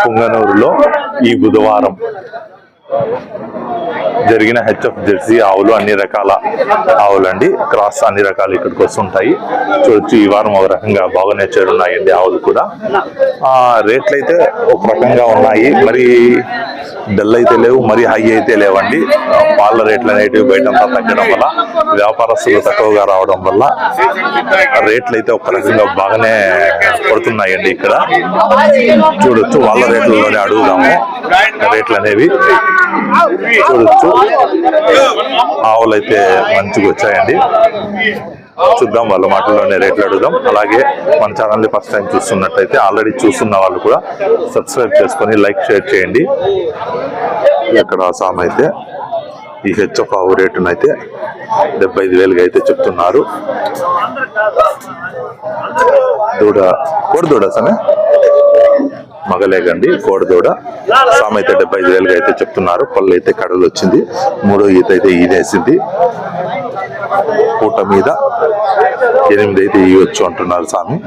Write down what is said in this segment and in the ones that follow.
పుంగనూరులో ఈ బుధవారం జరిగిన హెచ్ఎఫ్ జెర్సీ ఆవులు, అన్ని రకాల ఆవులండి, క్రాస్ అన్ని రకాలు ఇక్కడికి వస్తుంటాయి. చూడొచ్చు ఈ వారం ఒక రకంగా బాగానే చేరున్నాయండి ఆవులు కూడా. రేట్లు అయితే ఒక రకంగా ఉన్నాయి, మరి డల్ అయితే లేవు, మరి హై అయితే లేవండి. పాల రేట్లు అనేటివి బయటంతా తగ్గడం వల్ల, వ్యాపారస్తులు తక్కువగా రావడం వల్ల రేట్లు అయితే ఒక రకంగా బాగానే పడుతున్నాయండి. ఇక్కడ చూడొచ్చు వాళ్ళ రేట్లలోనే అడుగుదాము రేట్లు అనేవి. చూడొచ్చు ఆవులు అయితే మంచిగా వచ్చాయండి. చూద్దాం వాళ్ళ మాటల్లోనే రేట్లు అడుగుదాం. అలాగే మన ఛానల్ని ఫస్ట్ టైం చూస్తున్నట్టయితే ఆల్రెడీ చూస్తున్న వాళ్ళు కూడా సబ్స్క్రైబ్ చేసుకొని లైక్ షేర్ చేయండి. ఇక్కడ సామ్ అయితే ఈ హెచ్ఎఫ్ ఆవు రేటునైతే 75,000గా అయితే చెప్తున్నారు. దూడ కోడిదూడ సమే మగలేగండి, కోడిదూడ. సామ్ అయితే 75,000గా అయితే చెప్తున్నారు. పళ్ళు అయితే కడలు వచ్చింది, 3వ ఈత అయితే ఈనేసింది. పూట మీద 8 అయితే ఇవ్వచ్చు అంటున్నారు స్వామి,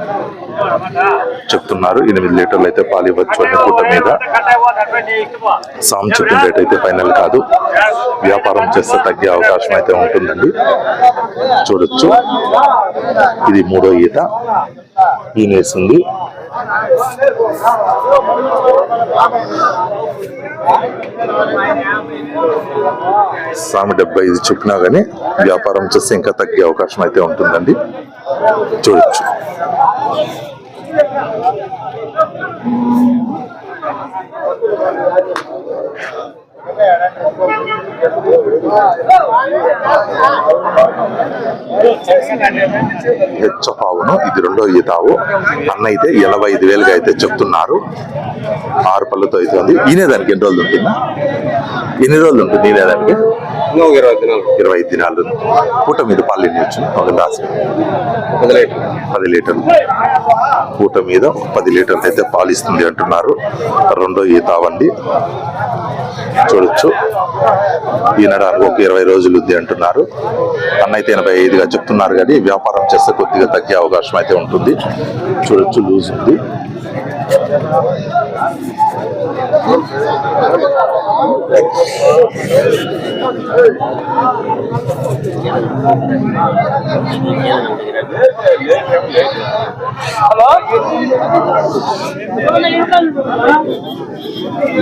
చెప్తున్నారు. 8 లీటర్లు అయితే పాలు ఇవ్వచ్చు అని పూట మీద. స్వామి చెప్పిన రేట్ అయితే ఫైనల్ కాదు, వ్యాపారం చేస్తే తగ్గే అవకాశం అయితే ఉంటుందండి. చూడొచ్చు ఇది 3వ ఈత ఈనేసింది. సామి 75 చెప్పినా గానీ వ్యాపారం చేస్తే ఇంకా తగ్గే అవకాశం అయితే ఉంటుందండి. చూడొచ్చు హెచ్ఎఫ్ ఆవును, ఇది 2వ ఈత ఆవు. అన్న అయితే 85,000గా అయితే చెప్తున్నారు. 6 పళ్ళతో అయితే ఉంది. ఈనేదానికి ఎన్ని రోజులు ఉంటుందా? ఎన్ని రోజులు ఉంటుంది ఈనేదానికి? 25 దినాలు. పూట మీద పాలు ఎన్ని వచ్చు? ఒక గ్లాసు 10 లీటర్లు. పూట మీద 10 లీటర్లు అయితే పాలు ఇస్తుంది అంటున్నారు. 2వ ఈత ఆవండి. చూడొచ్చు ఈనడానికి ఒక 20 రోజులు ఉంది అంటున్నారు. అన్న అయితే 85గా చెప్తున్నారు, కానీ వ్యాపారం చేస్తే కొద్దిగా తగ్గే అవకాశం అయితే ఉంటుంది. చూడొచ్చు లూజ్ ఉంది.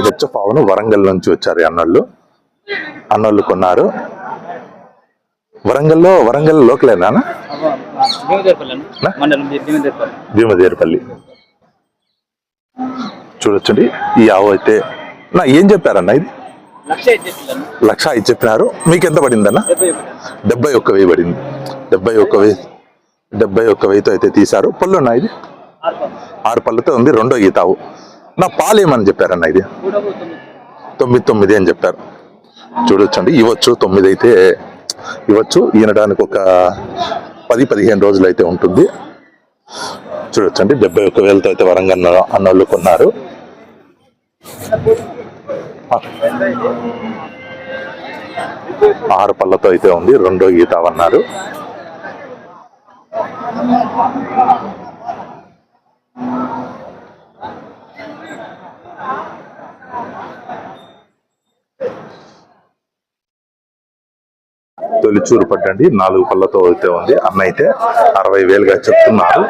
హెచ్ఎఫ్ ఆవును వరంగల్ నుంచి వచ్చారు అన్నోళ్ళు కొన్నారు. వరంగల్ లోకలేనా? భీమదేరపల్లి. చూడొచ్చండి ఈ ఆవు అయితే ఏం చెప్పారన్న? ఇది 1,05,000 చెప్పినారు. మీకు ఎంత పడిందన్న? 71,000 పడింది. 71,000తో అయితే తీశారు. పళ్ళున్నా ఇది 6 పళ్ళతో ఉంది. 2వ ఈత ఆవు. పాలు ఏమని చెప్పారన్న? ఇది 9 అని చెప్పారు. చూడొచ్చండి ఇవ్వచ్చు, 9 అయితే ఇవ్వచ్చు. ఈనడానికి ఒక 10-15 రోజులు అయితే ఉంటుంది. చూడొచ్చండి 71,000తో అయితే వరంగల్ అన్నోళ్ళు కొన్నారు. 6 పళ్ళతో అయితే ఉంది. 2వ ఈత అన్నారు. తొలిచూరు పడ్డండి, 4 పళ్ళతో అయితే ఉంది. అన్న అయితే 60,000గా చెప్తున్నారు.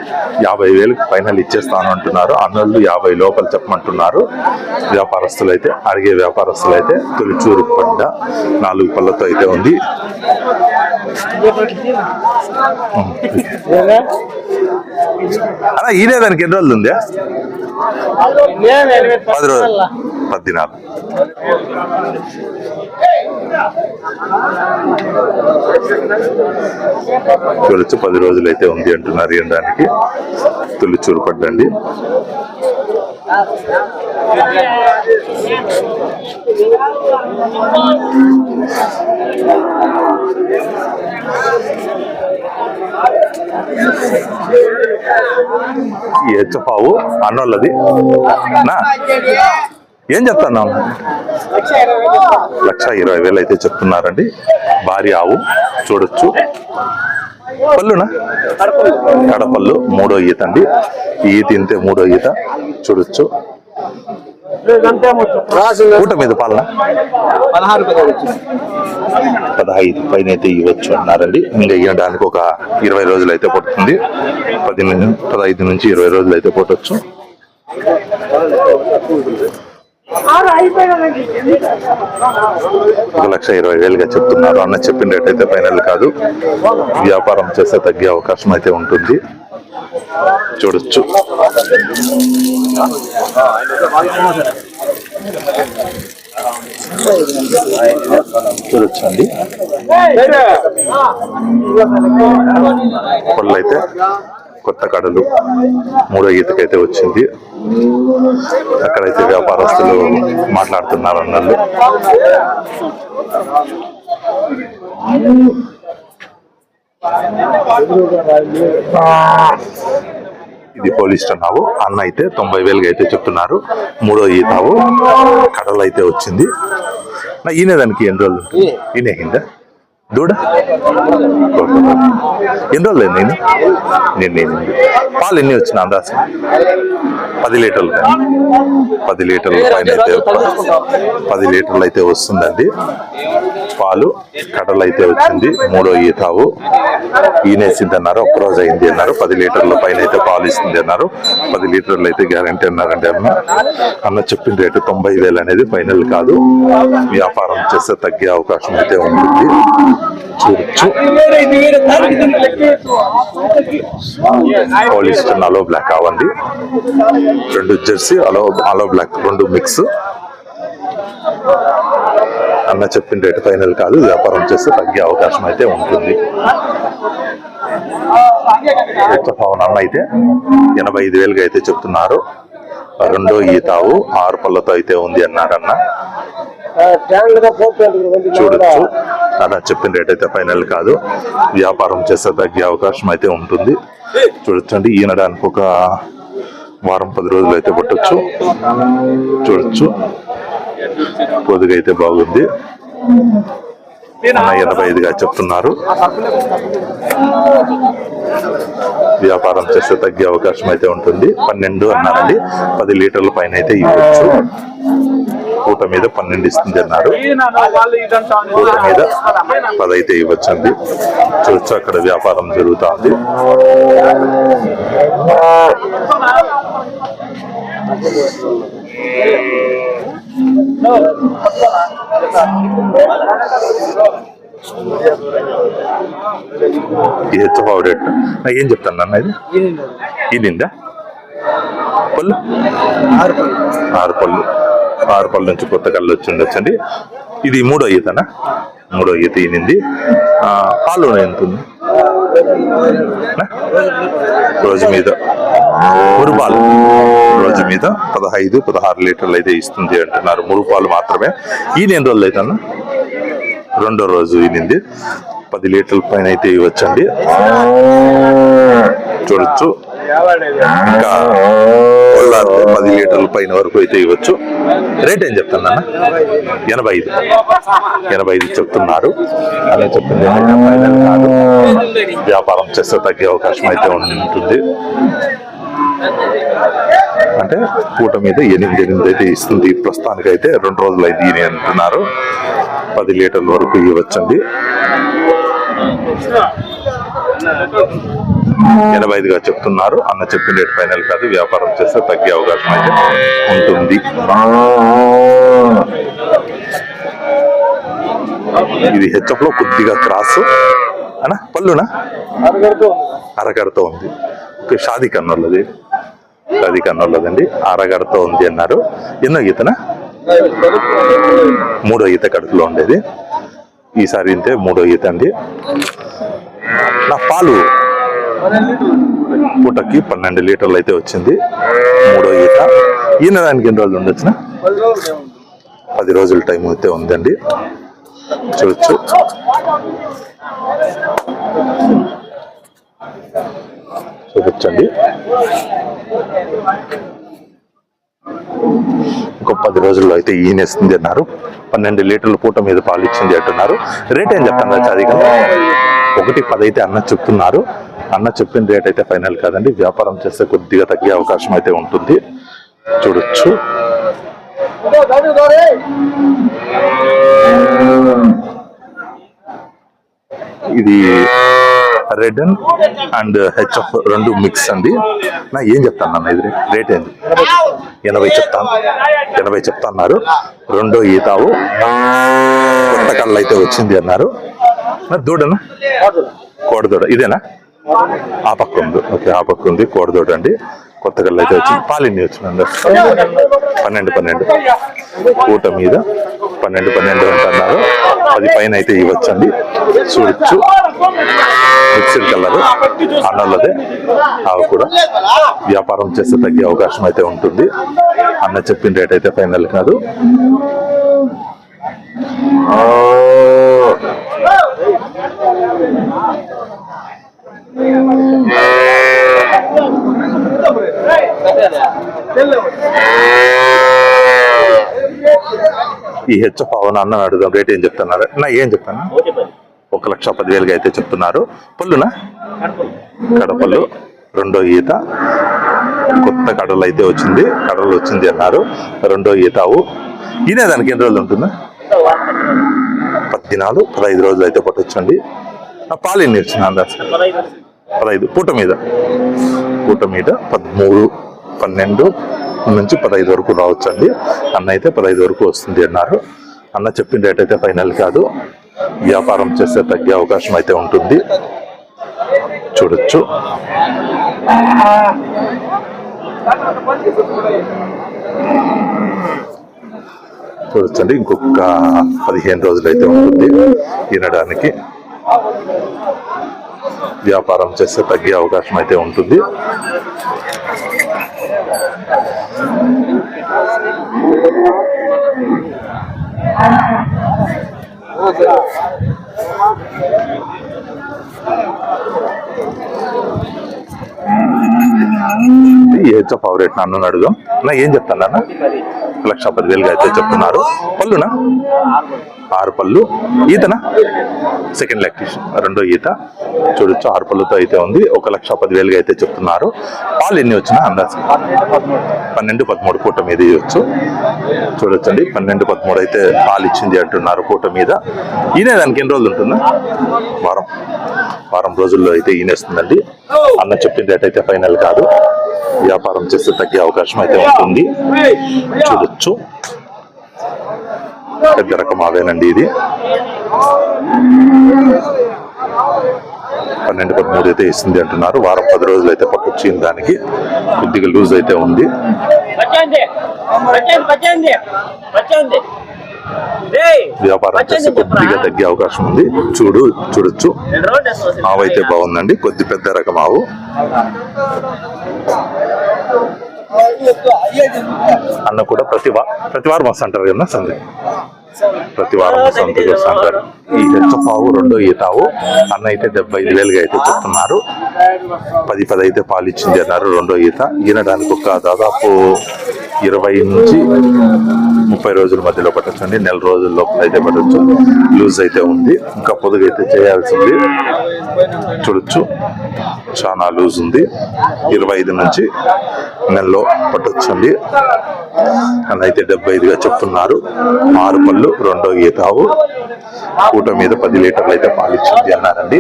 50,000కి ఫైనల్ ఇచ్చేస్తాను అంటున్నారు. అన్నోళ్ళు 50 లోపల చెప్పమంటున్నారు. వ్యాపారస్తులు అయితే అడిగే వ్యాపారస్తులు అయితే తొలిచూరు పడ్డ 4 పళ్ళతో అయితే ఉంది. అలా ఈడే దానికి ఎన్ని రోజులు ఉంది? 10 రోజులు, 10 దినాలు. చూడొచ్చు 10 రోజులు అయితే ఉంది అంటున్నారు. ఈయనడానికి తొలిచూరు పడ్డండి. ఈ హెచ్ఎఫ్ ఆవు అన్నోళ్ళది నా ఏం చెప్తాను? 1,20,000 అయితే చెప్తున్నారండి. భారీ ఆవు. చూడొచ్చు పళ్ళునా కడపళ్ళు 3వ ఈత అండి. ఈ ఈత ఇంతే 3వ ఈత. చూడొచ్చు పూట మీద పాలన 15 పైన అయితే ఇవ్వచ్చు అన్నారండి. ఇంకా ఇవ్వడానికి ఒక 20 రోజులు అయితే పడుతుంది. 15 నుంచి 20 రోజులు అయితే పట్టొచ్చు. 1,20,000గా చెప్తున్నారు. అన్న చెప్పిన రేట్ అయితే ఫైనల్ కాదు. వ్యాపారం చేస్తే తగ్గే అవకాశం అయితే ఉంటుంది. చూడొచ్చు. చూడొచ్చండి. పళ్ళు అయితే కొత్త కడలు 3వ ఈతకైతే వచ్చింది. అక్కడైతే వ్యాపారస్తులు మాట్లాడుతున్నారు అన్నట్లు. ఇది పోలిస్టర్ నావు. అన్న అయితే 90,000గా అయితే చెప్తున్నారు. 3వ ఈతావు కడలు అయితే వచ్చింది. ఈయన దానికి ఎన్ని రోజులు ఈయన కింద దూడ ఎన్ని రోజులు నేను పాలు ఎన్ని వచ్చిన అందాజ 10 లీటర్లు 10 లీటర్ల పైన అయితే 10 లీటర్లు అయితే వస్తుందండి. పాలు కడలు అయితే వచ్చింది. 3వ ఈతావు ఈనేసింది అన్నారు. ఒక్కరోజు అయింది అన్నారు. 10 లీటర్ల పైన అయితే పాలు ఇస్తుంది అన్నారు. 10 లీటర్లు అయితే గ్యారంటీ అన్నారంటే అన్న చెప్పిన రేటు 90,000 అనేది ఫైనల్ కాదు. వ్యాపారం చేస్తే తగ్గే అవకాశం అయితే ఉంటుంది. చూడొచ్చు. పోలిస్టర్ అలో బ్లాక్ అవ్వండి. 2 జెర్సీ అలో బ్లాక్ 2 మిక్స్. అన్న చెప్పిన రేటు ఫైనల్ కాదు. వ్యాపారం చేస్తే తగ్గే అవకాశం అయితే ఉంటుంది. పవన్ అన్న అయితే 85,000గా అయితే చెప్తున్నారు. 2వ ఈతావు 6 పళ్ళతో అయితే ఉంది అన్నారన్న. చూడొచ్చు. అన్న చెప్పిన రేట్ అయితే ఫైనల్ కాదు. వ్యాపారం చేస్తే తగ్గే అవకాశం అయితే ఉంటుంది. చూడొచ్చండి. ఈనడానికి ఒక వారం 10 రోజులు అయితే పట్టొచ్చు. చూడొచ్చు. పొదుగు అయితే బాగుంది. 85గా చెప్తున్నారు. వ్యాపారం చేస్తే తగ్గే అవకాశం అయితే ఉంటుంది. 12 అన్నారండి. 10 లీటర్ల పైన అయితే ఇవ్వచ్చు. పూట మీద 12 ఇస్తుంది అన్నారు. పూట మీద 10 అయితే ఇవ్వచ్చండి. చూడొచ్చు. అక్కడ వ్యాపారం జరుగుతుంది. ఇది హెచ్చుబాబు రేట్. ఏం చెప్తాను అన్న ఇది ఇదిందా పళ్ళు 6 పళ్ళు 6 పళ్ళ నుంచి కొత్త కళ్ళు వచ్చి ఉండొచ్చండి. ఇది 3వ ఈతనా? 3వ ఈత ఈనింది. పాలు ఎంత ఉంది రోజు మీద? 3 పాలు రోజు మీద 15-16 లీటర్లు అయితే ఇస్తుంది అంటున్నారు. 3 పాలు మాత్రమే. ఈయన ఎన్ని రోజులు అయితే అన్న? 2వ రోజు ఈనింది. 10 లీటర్ల పైన అయితే ఇవ్వచ్చండి. చూడొచ్చు. ఇంకా 10 లీటర్ల పైన వరకు అయితే ఇవ్వచ్చు. రేట్ ఏం చెప్తాను అన్న? 85 చెప్తున్నారు. అలా చెప్పింది కాదు. వ్యాపారం చేస్తే తగ్గే అవకాశం అయితే ఉంటుంది. అంటే పూట మీద 8 అయితే ఇస్తుంది. ప్రస్తుతానికి అయితే 2 రోజులు అయితే ఈయన అంటున్నారు. 10 లీటర్ల వరకు ఇవ్వచ్చండి. 85గా చెప్తున్నారు. అన్న చెప్పిన రేట్ ఫైనల్ కాదు. వ్యాపారం చేస్తే తగ్గే అవకాశం అయితే ఉంటుంది. ఇది హెచ్ఎఫ్ లో కొద్దిగా క్రాస్ అనా పళ్ళునా అరగడతో ఉంది. షాదీ కన్నోళ్ళది. షాదీ కన్నోళ్ళదండి. అరగడతో ఉంది అన్నారు. ఎన్నో ఈతనా? 3వ ఈత కడుపులో ఉండేది. ఈసారి ఇంతే 3వ ఈత అండి. నా పాలు పూటకి 12 లీటర్లు అయితే వచ్చింది. 3వ ఈత. ఈయన దానికి ఎన్ని రోజులు ఉండొచ్చునా? 10 రోజుల టైం అయితే ఉందండి. చూడొచ్చు. చూడొచ్చండి. ఇంకో 10 రోజుల్లో అయితే ఈనేస్తుంది అన్నారు. 12 లీటర్ల పూట మీద పాలు ఇచ్చింది అంటున్నారు. రేట్ ఏం చెప్తాను అధికంగా? 1.10 అయితే అన్న చెప్తున్నారు. అన్న చెప్పిన రేట్ అయితే ఫైనల్ కాదండి. వ్యాపారం చేస్తే కొద్దిగా తగ్గే అవకాశం అయితే ఉంటుంది. చూడొచ్చు. ఇది రెడ్ అండ్ హెచ్ఎఫ్ రెండు మిక్స్ అండి. నా ఏం చెప్తాను అన్న ఇది రేట్ ఏంది? 80 చెప్తాను. 80 చెప్తాన్నారు. రెండో ఈతావు కొత్త కళ్ళు అయితే వచ్చింది అన్నారు. దూడనా కోడదూడ ఇదేనా? ఆ పక్క ఉంది. ఓకే, ఆ పక్క ఉంది కోడదూడ అండి. కొత్త కళ్ళు అయితే వచ్చింది. పాలిన్ని వచ్చింది 12 పూట మీద 12 అంటున్నారు. 10 పైన అయితే ఇవ్వచ్చండి. చూడొచ్చు మిక్స్డ్ కలర్ అన్నోళ్ళదే. అవి కూడా వ్యాపారం చేస్తే తగ్గే అవకాశం అయితే ఉంటుంది. అన్న చెప్పిన రేట్ అయితే ఫైనల్ కాదు. ఈ హెచ్ఎఫ్ అవును అన్న అడుగుదాం. రేట్ ఏం చెప్తున్నారు? నా ఏం చెప్తాను? 1,10,000 అయితే చెప్తున్నారు. పళ్ళునా కడపళ్ళు రెండో ఈత కొత్త కడలు అయితే వచ్చింది. కడలు వచ్చింది అన్నారు. రెండో ఈతావు ఈయన దానికి ఎన్ని రోజులు ఉంటుందా? 14-15 రోజులు అయితే పట్టొచ్చండి. పాలు ఎన్ని వచ్చిన అందాజ? 15 పూట మీద 13, 12 నుంచి 15 వరకు రావచ్చండి. అన్న అయితే 15 వరకు వస్తుంది అన్నారు. అన్న చెప్పిన రేట్ అయితే ఫైనల్ కాదు. వ్యాపారం చేస్తే తగ్గే అవకాశం అయితే ఉంటుంది. చూడొచ్చు చూడొచ్చండి. ఇంకొక 15 రోజులు అయితే ఉంటుంది తినడానికి. వ్యాపారం చేస్తే తగ్గే అవకాశం అయితే ఉంటుంది. హెచ్ఎఫ్ రేట్ నన్ను అడుగుదాం. నా ఏం చెప్తాను అన్న? 1,10,000 అయితే చెప్తున్నారు. పళ్ళునా 6 పళ్ళు. ఈతనా సెకండ్ లాక్టేషన్ రెండో ఈత. చూడొచ్చు 6 పళ్ళుతో అయితే ఉంది. 1,10,000 అయితే చెప్తున్నారు. పాలు ఎన్ని వచ్చినా అందాజు 12-13 పూట మీద ఇవ్వచ్చు. చూడొచ్చండి 12-13 అయితే పాలు ఇచ్చింది అంటున్నారు పూట మీద. ఈయన దానికి ఎన్ని రోజులు ఉంటుందా? వారం రోజుల్లో అయితే ఈనేస్తుందండి. అన్న చెప్పిన రేట్ అయితే ఫైనల్ కాదు. వ్యాపారం చేస్తే తగ్గే అవకాశం అయితే ఉంటుంది. చూడొచ్చు పెద్ద రకం అవేనండి. ఇది 12-13 అయితే ఇస్తుంది అంటున్నారు. వారం 10 రోజులు అయితే పట్టుకొచ్చింది. దానికి కొద్దిగా లూజ్ అయితే ఉంది. వ్యాపారం చేస్తే కొద్దిగా తగ్గే అవకాశం ఉంది. చూడొచ్చు ఆవు అయితే బాగుందండి. కొద్ది పెద్ద రకం ఆవు. అన్న కూడా ప్రతి వారం వస్తుంటారు కదా సందే? ప్రతి వారం సంతకి వస్తుంటారు. ఈ హెచ్చపావు రెండో ఈతావు అన్న అయితే 75,000 అయితే చెప్తున్నారు. 10 అయితే పాలు ఇచ్చింది అన్నారు రెండో ఈత. ఈనడానికి ఒక దాదాపు 20 నుంచి 30 రోజుల మధ్యలో పట్టొచ్చండి. నెల రోజుల లోపల అయితే పట్టొచ్చు. లూజ్ అయితే ఉంది. ఇంకా పొదుగు అయితే చేయాల్సింది. చూడొచ్చు చాలా లూజ్ ఉంది. 25 నుంచి నెలలో పట్టొచ్చండి. అని అయితే 75గా చెప్తున్నారు. 6 పళ్ళు రెండో ఈతావు పూట మీద 10 లీటర్లు అయితే పాలు ఇచ్చింది అన్నారండి.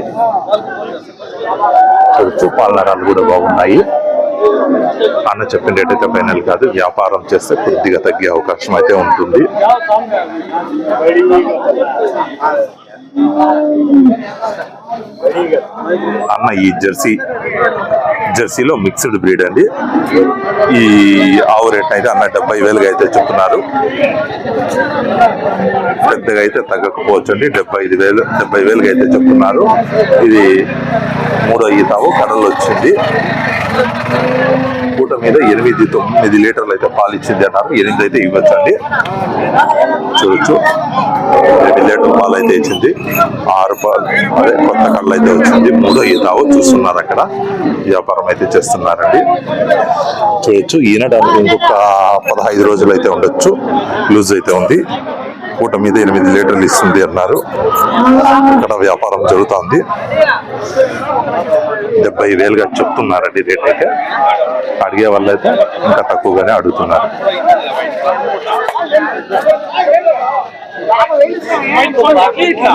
చూడొచ్చు పాల నరాలు కూడా బాగున్నాయి. అన్న చెప్పిన రేట్ అయితే ఫైనల్ కాదు. వ్యాపారం చేస్తే కొద్దిగా తగ్గే అవకాశం అయితే ఉంటుంది. అన్న ఈ జెర్సీలో మిక్స్డ్ బ్రీడ్ అండి. ఈ ఆవు రేట్ అయితే అన్న 70,000 అయితే చెప్తున్నారు. పెద్దగా అయితే తగ్గకపోవచ్చు అండి. 70,000 అయితే చెప్తున్నారు. ఇది మూడో ఈతావు కడలు వచ్చింది. పూట మీద 8-9 లీటర్లు అయితే పాలు ఇచ్చింది అన్నారు. 8 అయితే ఇవ్వచ్చండి. చూడొచ్చు 8 లీటర్ పాలు అయితే ఇచ్చింది. 6 పాలు అదే కొత్త కళ్ళు అయితే వచ్చింది. మూడో ఈతావు చూస్తున్నారు అక్కడ. వ్యాపారం అయితే చేస్తున్నారండి. చూడొచ్చు ఈనడానికి ఇంకొక 15 రోజులు అయితే ఉండొచ్చు. లూజ్ అయితే ఉంది. పూట మీద 8 లీటర్లు ఇస్తుంది అన్నారు. ఇక్కడ వ్యాపారం జరుగుతుంది. 70,000గా చెప్తున్నారండి రేట్ అయితే. అడిగే వాళ్ళు అయితే ఇంకా తక్కువగానే అడుగుతున్నారు. ఇట్లా